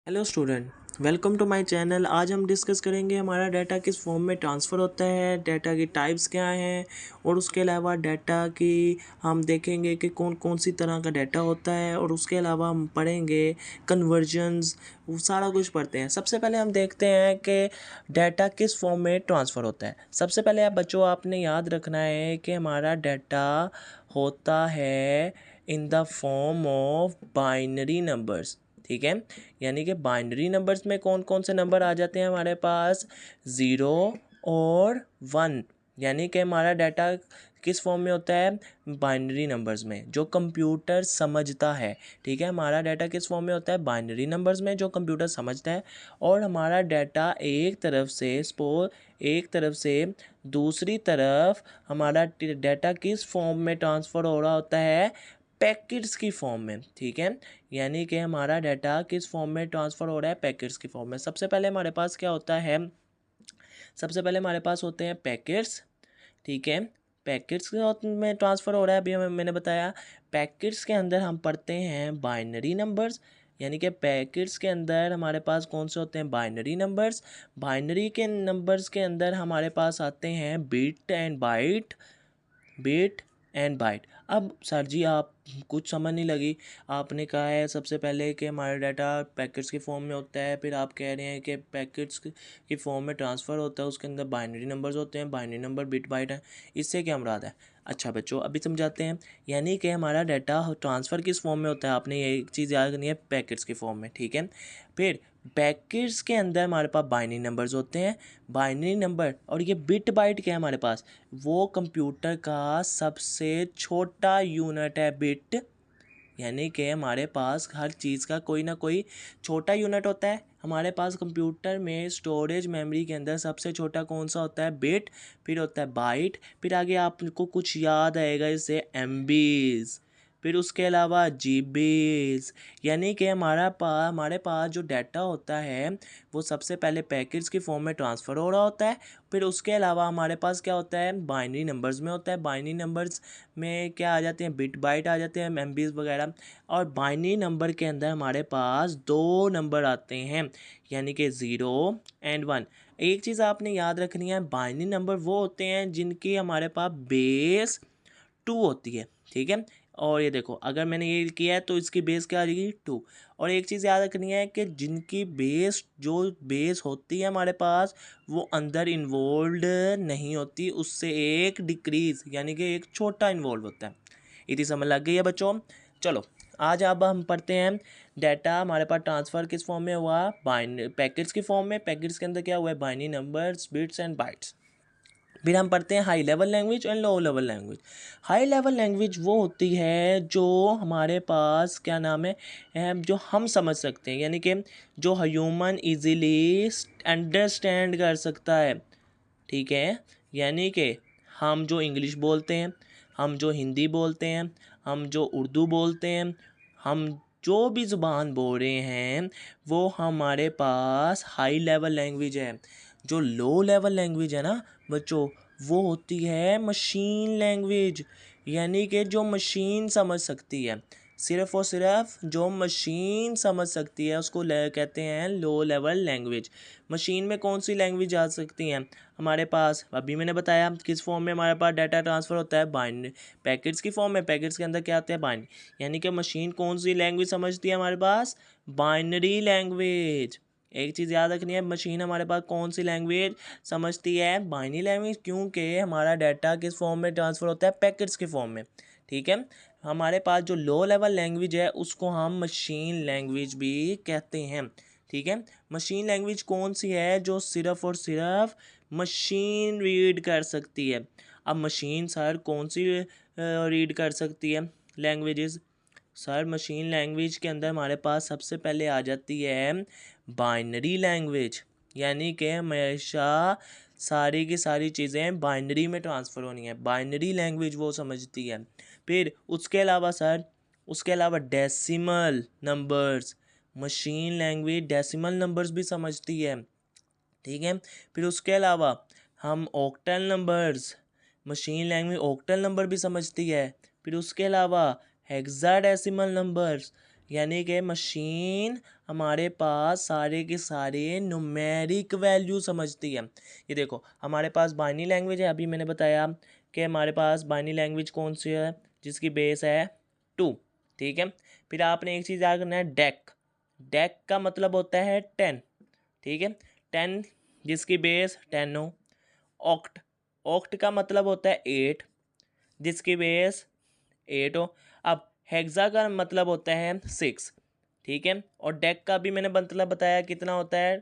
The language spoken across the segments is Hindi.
Hello student, welcome to my channel. आज हम डिस्कस करेंगे हमारा डाटा किस फॉर्म में ट्रांसफ़र होता है, डाटा की टाइप्स क्या हैं और उसके अलावा डाटा की हम देखेंगे कि कौन कौन सी तरह का डाटा होता है और उसके अलावा हम पढ़ेंगे कन्वर्जन्स, वो सारा कुछ पढ़ते हैं। सबसे पहले हम देखते हैं कि डाटा किस फॉर्म में ट्रांसफ़र होता है। सबसे पहले आप बच्चों आपने याद रखना है कि हमारा डाटा होता है in the form of binary numbers. ठीक है, यानी कि बाइनरी नंबर्स में कौन कौन से नंबर आ जाते हैं हमारे पास, 0 और 1। यानी कि हमारा डाटा किस फॉर्म में होता है, बाइनरी नंबर्स में, जो कंप्यूटर समझता है। ठीक है, हमारा डाटा किस फॉर्म में होता है, बाइनरी नंबर्स में, जो कंप्यूटर समझता है। और हमारा डाटा एक तरफ से दूसरी तरफ हमारा डाटा किस फॉर्म में ट्रांसफ़र हो रहा होता है, पैकेट्स की फॉर्म में। ठीक है, यानी कि हमारा डाटा किस फॉर्म में ट्रांसफ़र हो रहा है, पैकेट्स की फॉर्म में। सबसे पहले हमारे पास क्या होता है, सबसे पहले हमारे पास होते हैं पैकेट्स। ठीक है, पैकेट्स में ट्रांसफ़र हो रहा है। अभी मैंने बताया पैकेट्स के अंदर हम पढ़ते हैं बाइनरी नंबर्स, यानी कि पैकेट्स के अंदर हमारे पास कौन से होते हैं, बाइनरी नंबर्स। बाइनरी के नंबर्स के अंदर हमारे पास आते हैं बिट एंड बाइट। अब सर जी आप कुछ समझ नहीं लगी, आपने कहा है सबसे पहले कि हमारा डाटा पैकेट्स के फॉर्म में होता है, फिर आप कह रहे हैं कि पैकेट्स की फॉर्म में ट्रांसफ़र होता है, उसके अंदर बाइनरी नंबर्स होते हैं, बाइनरी नंबर बिट बाइट है। इससे क्या मुराद है? अच्छा बच्चों अभी समझाते हैं। यानी कि हमारा डाटा ट्रांसफ़र किस फॉर्म में होता है, आपने ये एक चीज़ याद करनी है, पैकेट्स के फॉर्म में। ठीक है, फिर पैकेट्स के अंदर हमारे पास बाइनरी नंबर्स होते हैं, बाइनरी नंबर। और ये बिट बाइट क्या है हमारे पास, वो कंप्यूटर का सबसे छोटा यूनिट है, बिट। यानी कि हमारे पास हर चीज़ का कोई ना कोई छोटा यूनिट होता है। हमारे पास कंप्यूटर में स्टोरेज मेमोरी के अंदर सबसे छोटा कौन सा होता है, बिट। फिर होता है बाइट, फिर आगे आपको कुछ याद आएगा इससे, एमबीज, फिर उसके अलावा जीबीज। यानी कि हमारे पास जो डाटा होता है वो सबसे पहले पैकेट्स की फॉर्म में ट्रांसफ़र हो रहा होता है। फिर उसके अलावा हमारे पास क्या होता है, बाइनरी नंबर्स में होता है। बाइनरी नंबर्स में क्या आ जाते हैं, बिट बाइट आ जाते हैं, एमबीज वगैरह। और बाइनरी नंबर के अंदर हमारे पास दो नंबर आते हैं, यानी कि 0 एंड 1। एक चीज़ आपने याद रखनी है, बाइनरी नंबर वो होते हैं जिनकी हमारे पास बेस 2 होती है। ठीक है, और ये देखो अगर मैंने ये किया है तो इसकी बेस क्या आ जाएगी, 2। और एक चीज़ याद रखनी है कि जिनकी बेस होती है हमारे पास, वो अंदर इन्वॉल्व नहीं होती, उससे एक डिक्रीज यानी कि एक छोटा इन्वॉल्व होता है। इतनी समझ लग गई है बच्चों। चलो आज अब हम पढ़ते हैं डाटा हमारे पास ट्रांसफ़र किस फॉर्म में हुआ, पैकेट्स की फॉर्म में। पैकेट्स के अंदर क्या हुआ है, binary numbers, bits and bytes. फिर हम पढ़ते हैं high level language and low level language. High level language वो होती है जो हमारे पास क्या नाम है, जो हम समझ सकते हैं, यानी कि जो ह्यूमन इजीली अंडरस्टैंड कर सकता है। ठीक है, यानी कि हम जो इंग्लिश बोलते हैं, हम जो हिंदी बोलते हैं, हम जो उर्दू बोलते हैं, हम जो भी ज़ुबान बोल रहे हैं, वो हमारे पास हाई लेवल लैंग्वेज है। जो लो लेवल लैंग्वेज है ना बच्चों, वो होती है मशीन लैंग्वेज, यानी कि जो मशीन समझ सकती है, सिर्फ़ और सिर्फ जो मशीन समझ सकती है उसको कहते हैं लो लेवल लैंग्वेज। मशीन में कौन सी लैंग्वेज आ सकती हैं हमारे पास, अभी मैंने बताया किस फॉर्म में हमारे पास डाटा ट्रांसफ़र होता है, बाइनरी पैकेट्स की फॉर्म में। पैकेट्स के अंदर क्या आते हैं, बाइनरी। यानी कि मशीन कौन सी लैंग्वेज समझती है हमारे पास, बाइनरी लैंग्वेज। एक चीज़ याद रखनी है, मशीन हमारे पास कौन सी लैंग्वेज समझती है, बाइनरी लैंग्वेज, क्योंकि हमारा डाटा किस फॉर्म में ट्रांसफ़र होता है, पैकेट्स के फॉर्म में। ठीक है, हमारे पास जो लो लेवल लैंग्वेज है उसको हम मशीन लैंग्वेज भी कहते हैं। ठीक है, मशीन लैंग्वेज कौन सी है, जो सिर्फ़ और सिर्फ मशीन रीड कर सकती है। अब मशीन सर कौन सी रीड कर सकती है लैंग्वेजेस, सर मशीन लैंग्वेज के अंदर हमारे पास सबसे पहले आ जाती है बाइनरी लैंग्वेज, यानी कि हमेशा सारी की सारी चीज़ें बाइनरी में ट्रांसफ़र होनी है, बाइनरी लैंग्वेज वो समझती है। फिर उसके अलावा सर, उसके अलावा decimal numbers, machine language decimal numbers भी समझती है। ठीक है, फिर उसके अलावा हम octal numbers, machine language octal number भी समझती है। फिर उसके अलावा हेक्साडेसिमल नंबर्स, यानी कि मशीन हमारे पास सारे के सारे न्यूमेरिक वैल्यू समझती है। ये देखो हमारे पास बाइनरी लैंग्वेज है, अभी मैंने बताया कि हमारे पास बाइनरी लैंग्वेज कौन सी है, जिसकी बेस है 2। ठीक है, फिर आपने एक चीज़ याद करना है, डेक। डेक का मतलब होता है 10। ठीक है, 10 जिसकी बेस 10 हो। ऑक्ट, ऑक्ट का मतलब होता है 8 जिसकी बेस 8 हो। अब हेक्सा का मतलब होता है 6। ठीक है, और डेक का भी मैंने मतलब बताया कितना होता है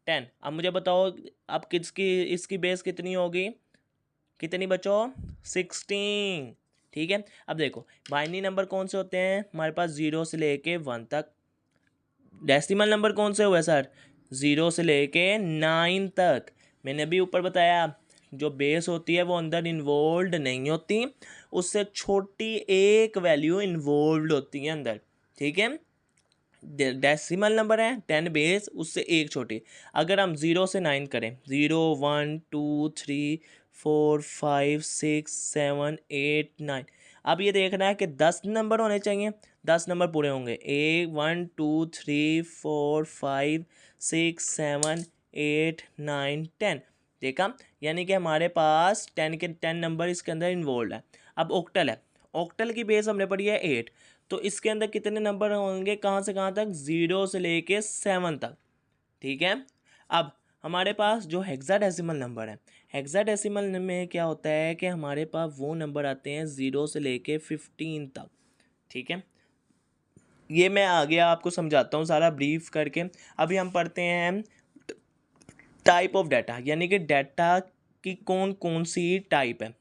10। अब मुझे बताओ अब किसकी इसकी बेस कितनी होगी, कितनी बचो 16। ठीक है, अब देखो बाइनरी नंबर कौन से होते हैं हमारे पास 0 से लेके 1 तक। डेसिमल नंबर कौन से हुए सर, 0 से लेके 9 तक। मैंने अभी ऊपर बताया जो बेस होती है वो अंदर इन्वॉल्व नहीं होती, उससे छोटी एक वैल्यू इन्वॉल्व होती है अंदर। ठीक है, डेसिमल नंबर है 10 बेस, उससे एक छोटी। अगर हम 0 से 9 करें, 0 1 2 3 4 5 6 7 8 9, अब ये देखना है कि 10 नंबर होने चाहिए, 10 नंबर पूरे होंगे। 1 2 3 4 5 6 7 8 9 10। देखा, यानी कि हमारे पास 10 नंबर इसके अंदर इन्वॉल्व है। अब ऑक्टल है, ऑक्टल की बेस हमने पढ़ी है 8, तो इसके अंदर कितने नंबर होंगे, कहाँ से कहाँ तक, 0 से लेके 7 तक। ठीक है, अब हमारे पास जो हेक्साडेसिमल नंबर है, हेक्साडेसिमल में क्या होता है कि हमारे पास वो नंबर आते हैं 0 से लेके 15 तक। ठीक है, ये मैं आगे आपको समझाता हूँ सारा ब्रीफ करके। अभी हम पढ़ते हैं टाइप ऑफ डाटा, यानी कि डाटा की कौन कौन सी टाइप है।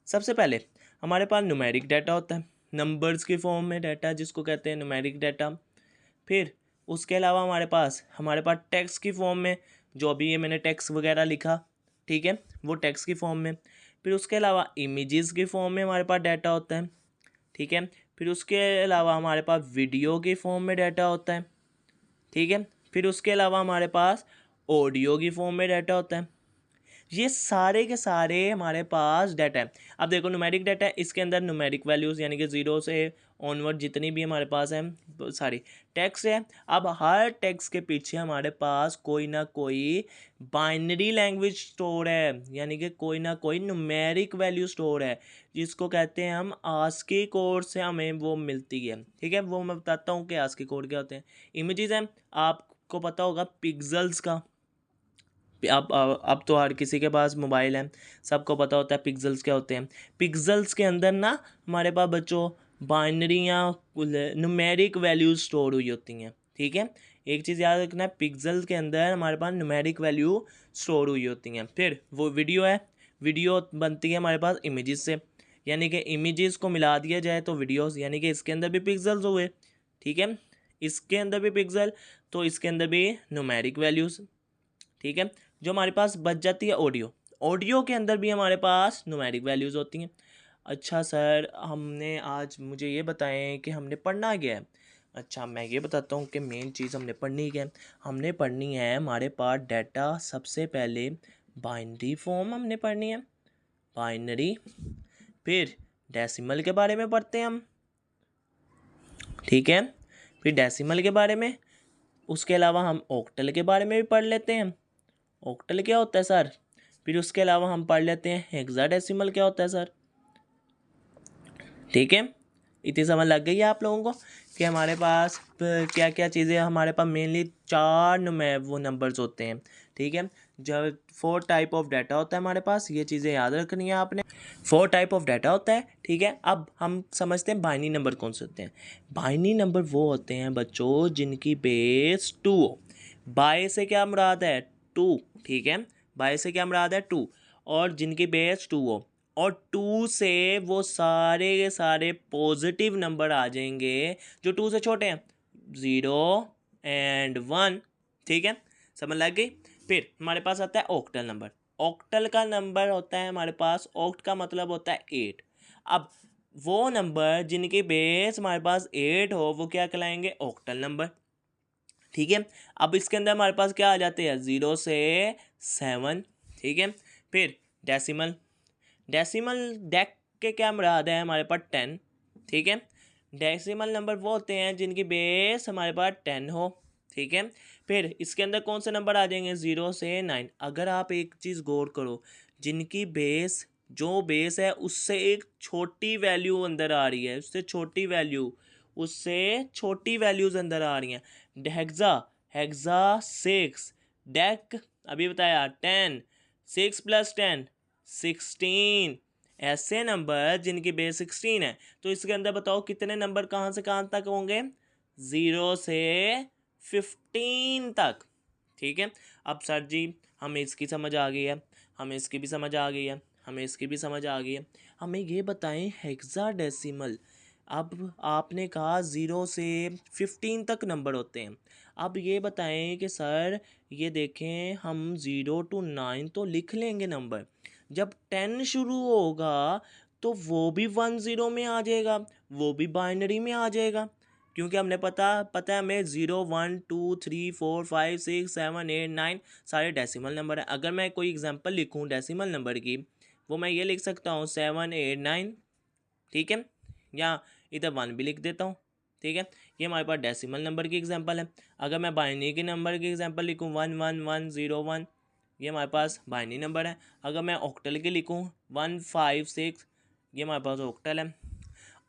सबसे पहले हमारे पास न्यूमेरिक डाटा होता है, नंबर्स के फॉर्म में डाटा जिसको कहते हैं न्यूमेरिक डाटा। फिर उसके अलावा हमारे पास टेक्स्ट की फॉर्म में, जो अभी ये मैंने टेक्स्ट वगैरह लिखा, ठीक है, वो टेक्स्ट की फॉर्म में। फिर उसके अलावा इमेजेस की फॉर्म में हमारे पास डाटा होता है। ठीक है, फिर उसके अलावा हमारे पास वीडियो की फॉर्म में डाटा होता है। ठीक है, फिर उसके अलावा हमारे पास ऑडियो की फॉर्म में डाटा होता है। ये सारे के सारे हमारे पास डाटा है। अब देखो न्यूमेरिक डाटा है, इसके अंदर न्यूमेरिक वैल्यूज़ यानी कि 0 से ऑनवर्ड जितनी भी हमारे पास है सारी टेक्स्ट है। अब हर टेक्स्ट के पीछे हमारे पास कोई ना कोई बाइनरी लैंग्वेज स्टोर है, यानी कि कोई ना कोई न्यूमेरिक वैल्यू स्टोर है, जिसको कहते हैं हम आस्की कोड से हमें वो मिलती है। ठीक है, वो मैं बताता हूँ कि आस्की कोड क्या होते हैं। इमेजेस हैं, आपको पता होगा पिक्सल्स का। अब तो हर किसी के पास मोबाइल है, सबको पता होता है पिक्सल्स क्या होते हैं। पिक्सल्स के अंदर ना हमारे पास बच्चों बाइनरी या न्यूमेरिक वैल्यूज स्टोर हुई होती हैं। ठीक है, एक चीज़ याद रखना है, पिक्सल्स के अंदर हमारे पास न्यूमेरिक वैल्यू स्टोर हुई होती हैं। फिर वो वीडियो है, वीडियो बनती है हमारे पास इमेजेस से, यानी कि इमेजेस को मिला दिया जाए तो वीडियोस, यानी कि इसके अंदर भी पिक्सल्स हुए। ठीक है, इसके अंदर भी पिक्सल, तो इसके अंदर भी न्यूमेरिक वैल्यूज़। ठीक है, जो हमारे पास बच जाती है ऑडियो, ऑडियो के अंदर भी हमारे पास न्यूमेरिक वैल्यूज़ होती हैं। अच्छा सर, हमने आज मुझे ये बताएं कि हमने पढ़ना क्या है। अच्छा, मैं ये बताता हूँ कि मेन चीज़ हमने पढ़नी क्या है। हमने पढ़नी है हमारे पास डाटा, सबसे पहले बाइनरी फॉर्म हमने पढ़नी है, बाइनरी। फिर डेसिमल के बारे में पढ़ते हैं हम। ठीक है, फिर डेसिमल के बारे में, उसके अलावा हम ऑक्टल के बारे में भी पढ़ लेते हैं। ऑक्टल क्या होता है सर, फिर उसके अलावा हम पढ़ लेते हैं हेक्साडेसिमल क्या होता है सर। ठीक है, इतनी समझ लग गई है आप लोगों को कि हमारे पास क्या क्या चीज़ें, हमारे पास मेनली 4 वो नंबर्स होते हैं। ठीक है, जब 4 टाइप ऑफ डाटा होता है हमारे पास, ये चीज़ें याद रखनी है आपने। 4 टाइप ऑफ डाटा होता है। ठीक है, अब हम समझते हैं बाइनरी नंबर कौन से होते हैं। बाइनरी नंबर वो होते हैं बच्चों जिनकी बेस 2 हो। बाय से क्या मुराद है, 2। ठीक है, बाय से क्या मुराद है, 2, और जिनकी बेस 2 हो, और 2 से वो सारे के सारे पॉजिटिव नंबर आ जाएंगे जो 2 से छोटे हैं, 0 एंड 1। ठीक है, समझ लग गई। फिर हमारे पास आता है ऑक्टल नंबर। ऑक्टल का नंबर होता है हमारे पास, ऑक्ट का मतलब होता है 8। अब वो नंबर जिनकी बेस हमारे पास 8 हो वो क्या कहलाएंगे, ऑक्टल नंबर। ठीक है, अब इसके अंदर हमारे पास क्या आ जाते हैं, 0 से 7। ठीक है, फिर डेसिमल, डेसिमल डेक के क्या मुराद है हमारे पास 10। ठीक है, डेसिमल नंबर वो होते हैं जिनकी बेस हमारे पास 10 हो, ठीक है। फिर इसके अंदर कौन से नंबर आ जाएंगे? 0 से 9। अगर आप एक चीज़ गौर करो, जिनकी बेस, जो बेस है उससे एक छोटी वैल्यू अंदर आ रही है, उससे छोटी वैल्यूज़ अंदर आ रही हैं। हेक्सा, हेक्सा 6, डेक अभी बताया 10, 6 + 10 16, ऐसे नंबर जिनकी बेस 16 है। तो इसके अंदर बताओ कितने नंबर कहाँ से कहाँ तक होंगे? 0 से 15 तक, ठीक है। अब सर जी हमें इसकी समझ आ गई है, हमें इसकी भी समझ आ गई है, हमें इसकी भी समझ आ गई है। हमें ये बताएं हेक्साडेसिमल। अब आपने कहा 0 से 15 तक नंबर होते हैं। अब ये बताएं कि सर ये देखें, हम 0 to 9 तो लिख लेंगे नंबर, जब 10 शुरू होगा तो वो भी 10 में आ जाएगा, वो भी बाइनरी में आ जाएगा, क्योंकि हमने पता है हमें 0 1 2 3 4 5 6 7 8 9 सारे डेसिमल नंबर हैं। अगर मैं कोई एग्जांपल लिखूं डेसिमल नंबर की, वो मैं ये लिख सकता हूँ 7 8 9, ठीक है, या इधर 1 भी लिख देता हूँ, ठीक है। ये हमारे पास डेसिमल नंबर की एग्जांपल है। अगर मैं बाइनरी के नंबर की एग्जांपल लिखूँ 1 1 1 0 1, ये हमारे पास बाइनरी नंबर है। अगर मैं ऑक्टल के लिखूँ 1 5 6, ये हमारे पास ऑक्टल है।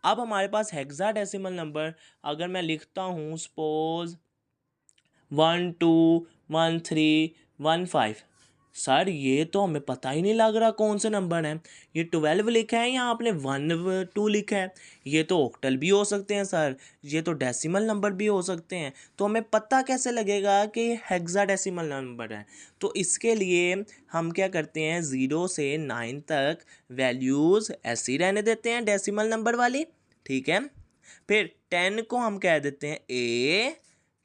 अब हमारे पास हेक्साडेसिमल नंबर अगर मैं लिखता हूँ सपोज 1 2 1 3 1 5, सर ये तो हमें पता ही नहीं लग रहा कौन से नंबर हैं। ये 12 लिखा है या आपने 1 2 लिखा है? ये तो ऑक्टल भी हो सकते हैं सर, ये तो डेसिमल नंबर भी हो सकते हैं, तो हमें पता कैसे लगेगा कि हेक्साडेसिमल नंबर है? तो इसके लिए हम क्या करते हैं, 0 से 9 तक वैल्यूज़ ऐसी रहने देते हैं डेसिमल नंबर वाली, ठीक है। फिर 10 को हम कह देते हैं ए,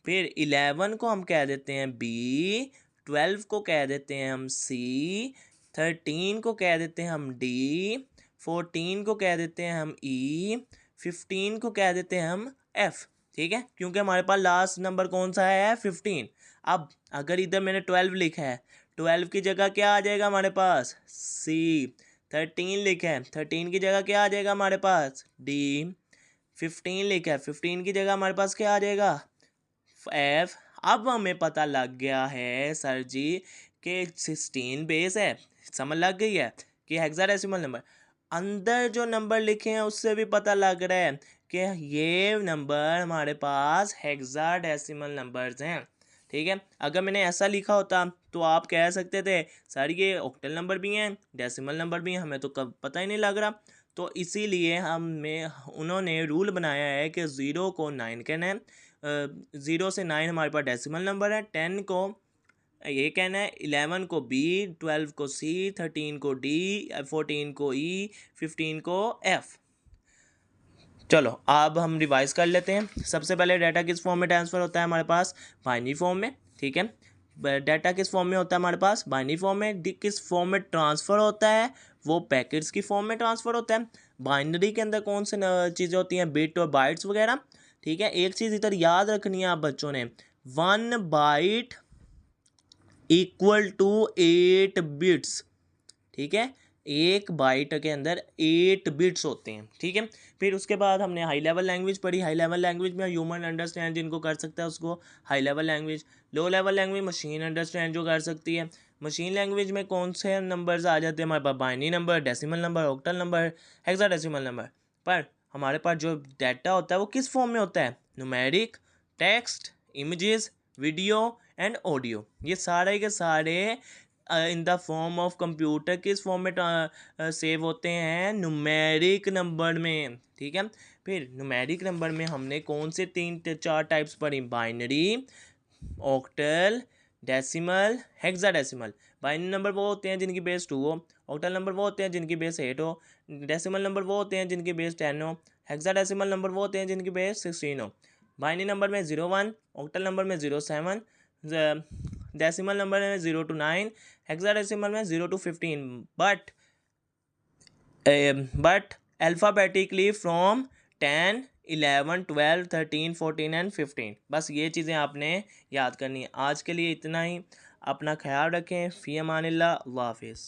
फिर 11 को हम कह देते हैं बी, 12 को कह देते हैं हम सी, 13 को कह देते हैं हम डी, 14 को कह देते हैं हम ई, 15 को कह देते हैं हम एफ, ठीक है, क्योंकि हमारे पास लास्ट नंबर कौन सा है? 15। अब अगर इधर मैंने 12 लिखा है, 12 की जगह क्या आ जाएगा हमारे पास? सी। 13 लिखा है, 13 की जगह क्या आ जाएगा हमारे पास? डी। 15 लिखा है, 15 की जगह हमारे पास क्या आ जाएगा? एफ। अब हमें पता लग गया है सर जी कि 16 बेस है, समझ लग गई है कि हेक्साडेसिमल नंबर। अंदर जो नंबर लिखे हैं उससे भी पता लग रहा है कि ये नंबर हमारे पास हेक्साडेसिमल नंबर्स हैं, ठीक है। अगर मैंने ऐसा लिखा होता तो आप कह सकते थे सर ये ऑक्टल नंबर भी हैं, डेसिमल नंबर भी हैं, हमें तो कब पता ही नहीं लग रहा। तो इसीलिए हमें उन्होंने रूल बनाया है कि 0 को 9 कहना है, 0 से 9 हमारे पास डेसिमल नंबर है, 10 को ये कहना है, 11 को बी, 12 को सी, 13 को डी, 14 को ई, 15 को एफ। चलो अब हम रिवाइज कर लेते हैं। सबसे पहले डाटा किस फॉर्म में ट्रांसफ़र होता है हमारे पास? बाइनरी फॉर्म में, ठीक है। डाटा किस फॉर्म में होता है हमारे पास? बाइनरी फॉर्म में। किस फॉर्म में ट्रांसफ़र होता है? वो पैकेट्स की फॉर्म में ट्रांसफ़र होता है। बाइनरी के अंदर कौन से चीज़ें होती हैं? बिट और बाइट्स वगैरह, ठीक है। एक चीज़ इधर याद रखनी है आप बच्चों ने, 1 बाइट = 8 बिट्स, ठीक है। एक बाइट के अंदर 8 बिट्स होते हैं, ठीक है। फिर उसके बाद हमने हाई लेवल लैंग्वेज पढ़ी। हाई लेवल लैंग्वेज में ह्यूमन अंडरस्टैंड जिनको कर सकता है उसको high level language. Low level language machine understand जो कर सकती है। मशीन लैंग्वेज में कौन से नंबर्स आ जाते हैं हमारे पास? Binary number, decimal number, octal number, hexadecimal number. पर हमारे पास जो डाटा होता है वो किस फॉर्म में होता है? Numeric, text, images, video and audio. ये सारे के सारे in the form of computer किस फॉर्म में सेव होते हैं? न्यूमेरिक नंबर में, ठीक है। फिर न्यूमेरिक नंबर में हमने कौन से 3 4 टाइप्स पढ़ी? Binary, octal, decimal, hexadecimal. Binary number वो होते हैं जिनकी बेस 2 हो, ऑक्टल नंबर वो होते हैं जिनकी बेस 8 हो, डेसिमल नंबर वो होते हैं जिनकी बेस 10 हो, हेक्साडेसिमल नंबर वो होते हैं जिनकी बेस 16 हो। बाइनरी नंबर में 0 1, ऑक्टल नंबर में 0 7, डेसिमल नंबर में 0 to 9, हेक्साडेसिमल में 0 to 15, but alphabetically from 10 11 12 13 14 and 15। बस ये चीज़ें आपने याद करनी है। आज के लिए इतना ही। अपना ख्याल रखें। फ़ी अमानिल्लाह। अल्लाह हाफिज़।